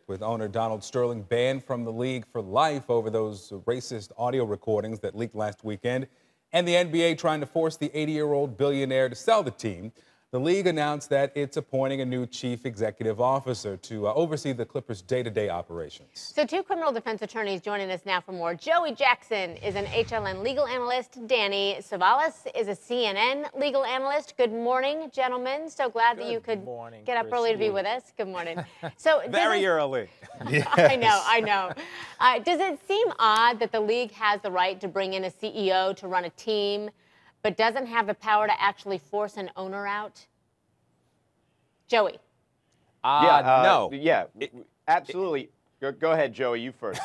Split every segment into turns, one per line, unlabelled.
With owner Donald Sterling banned from the league for life over those racist audio recordings that leaked last weekend, and the NBA trying to force the 80-year-old billionaire to sell the team, the league announced that it's appointing a new chief executive officer to oversee the Clippers' day-to-day operations.
So 2 criminal defense attorneys joining us now for more. Joey Jackson is an HLN legal analyst. Danny Savalas is a CNN legal analyst. Good morning, gentlemen. So glad that you could get up early to be with us. Good morning. So
Very early.
Yes.
I know. Does it seem odd that the league has the right to bring in a CEO to run a team, but doesn't have the power to actually force an owner out? Joey.
No.
Yeah, absolutely. Go ahead, Joey, you first.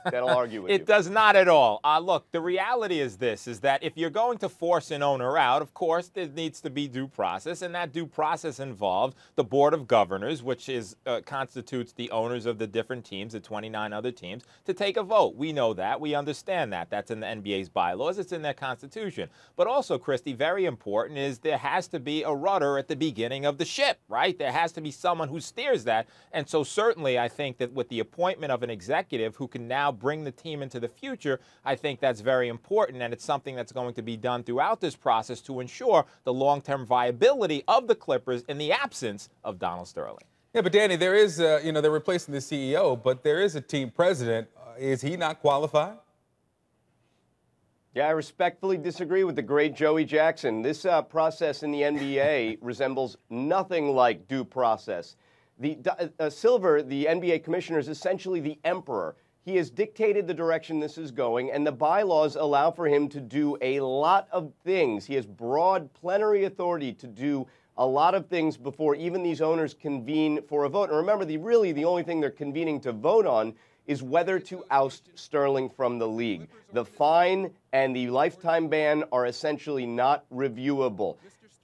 That'll argue with you.
It does not at all. Look, the reality is this, is that if you're going to force an owner out, of course, there needs to be due process, and that due process involves the Board of Governors, which is constitutes the owners of the different teams, the 29 other teams, to take a vote. We know that. We understand that. That's in the NBA's bylaws. It's in their constitution. But also, Christy, very important is there has to be a rudder at the beginning of the ship, right? There has to be someone who steers that. And so certainly I think that with the appointment of an executive who can now bring the team into the future, I think that's very important, and it's something that's going to be done throughout this process to ensure the long-term viability of the Clippers in the absence of Donald Sterling.
Yeah, but Danny, there is, they're replacing the CEO, but there is a team president. Is he not qualified?
Yeah, I respectfully disagree with the great Joey Jackson. This process in the NBA resembles nothing like due process. Silver, the NBA commissioner, is essentially the emperor. He has dictated the direction this is going, and the bylaws allow for him to do a lot of things. He has broad, plenary authority to do a lot of things before even these owners convene for a vote. And remember, the only thing they're convening to vote on is whether to oust Sterling from the league. The fine and the lifetime ban are essentially not reviewable.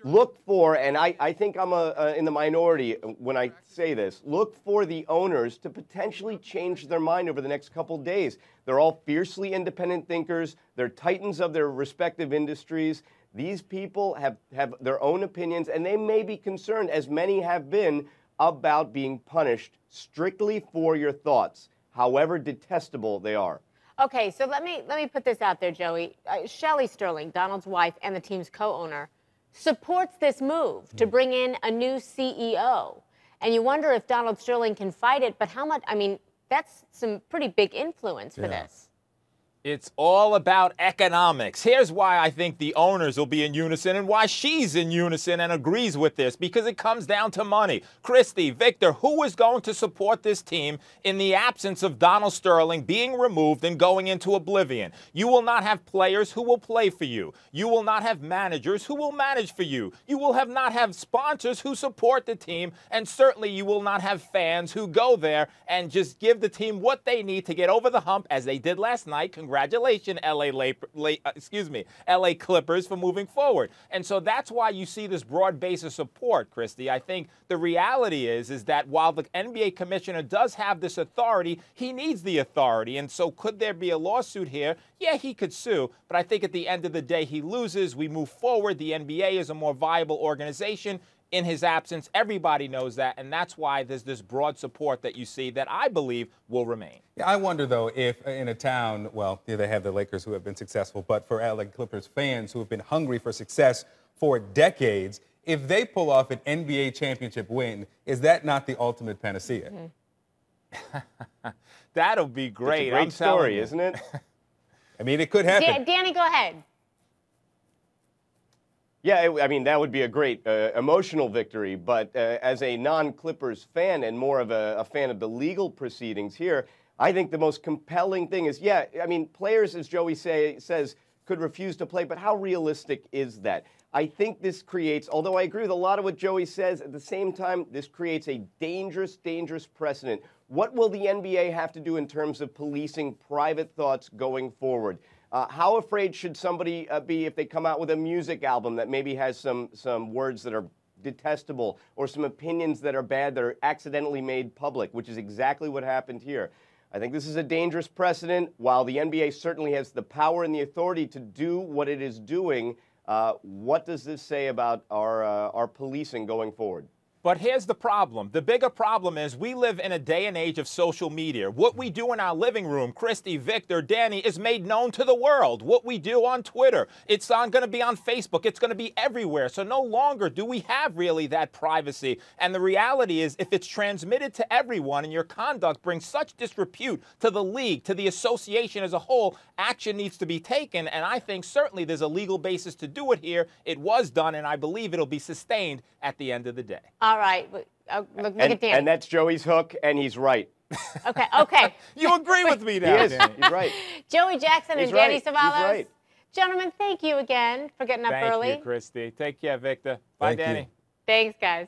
Look for, and I think I'm in the minority when I say this, look for the owners to potentially change their mind over the next couple days. They're all fiercely independent thinkers. They're titans of their respective industries. These people have their own opinions, and they may be concerned, as many have been, about being punished strictly for your thoughts, however detestable they are.
Okay, so let me put this out there, Joey. Shelly Sterling, Donald's wife and the team's co-owner, supports this move to bring in a new CEO. And you wonder if Donald Sterling can fight it, but how much, I mean, that's some pretty big influence for this.
It's all about economics. Here's why I think the owners will be in unison and why she's in unison and agrees with this, because it comes down to money. Christy, Victor, who is going to support this team in the absence of Donald Sterling being removed and going into oblivion? You will not have players who will play for you. You will not have managers who will manage for you. You will not have sponsors who support the team, and certainly you will not have fans who go there and just give the team what they need to get over the hump, as they did last night. Congratulations, LA Clippers, for moving forward. And so that's why you see this broad base of support, Christy. I think the reality is that while the NBA commissioner does have this authority, he needs the authority. And so could there be a lawsuit here? Yeah, he could sue. But I think at the end of the day, he loses. We move forward. The NBA is a more viable organization. In his absence, everybody knows that, and that's why there's this broad support that you see that I believe will remain.
Yeah, I wonder, though, if in a town, well, they have the Lakers who have been successful, but for LA Clippers fans who have been hungry for success for decades, if they pull off an NBA championship win, is that not the ultimate panacea?
Mm-hmm. That'll be great.
It's a great story, isn't it?
I mean, it could happen.
Danny, go ahead.
Yeah, I mean, that would be a great emotional victory. But as a non-Clippers fan and more of a fan of the legal proceedings here, I think the most compelling thing is, yeah, I mean, players, as Joey says, could refuse to play. But how realistic is that? I think this creates, although I agree with a lot of what Joey says, at the same time, this creates a dangerous, dangerous precedent. What will the NBA have to do in terms of policing private thoughts going forward? How afraid should somebody be if they come out with a music album that maybe has some words that are detestable or some opinions that are bad that are accidentally made public, which is exactly what happened here? I think this is a dangerous precedent. While the NBA certainly has the power and the authority to do what it is doing, what does this say about our policing going forward?
But here's the problem. The bigger problem is we live in a day and age of social media. What we do in our living room, Christy, Victor, Danny, is made known to the world. What we do on Twitter, it's going to be on Facebook. It's going to be everywhere. So no longer do we have really that privacy. And the reality is, if it's transmitted to everyone and your conduct brings such disrepute to the league, to the association as a whole, action needs to be taken. And I think certainly there's a legal basis to do it here. It was done, and I believe it'll be sustained at the end of the day.
All right. Look at Danny.
And that's Joey's hook, and he's right.
Okay.
You agree with me now,
He is.
Danny.
He's right.
Joey Jackson and
He's
Danny
right.
Savalas.
He's right.
Gentlemen, thank you again for getting up
Thank
early.
you, Christy. Take care, Victor. Bye,
Thank you.
Danny.
Thanks, guys.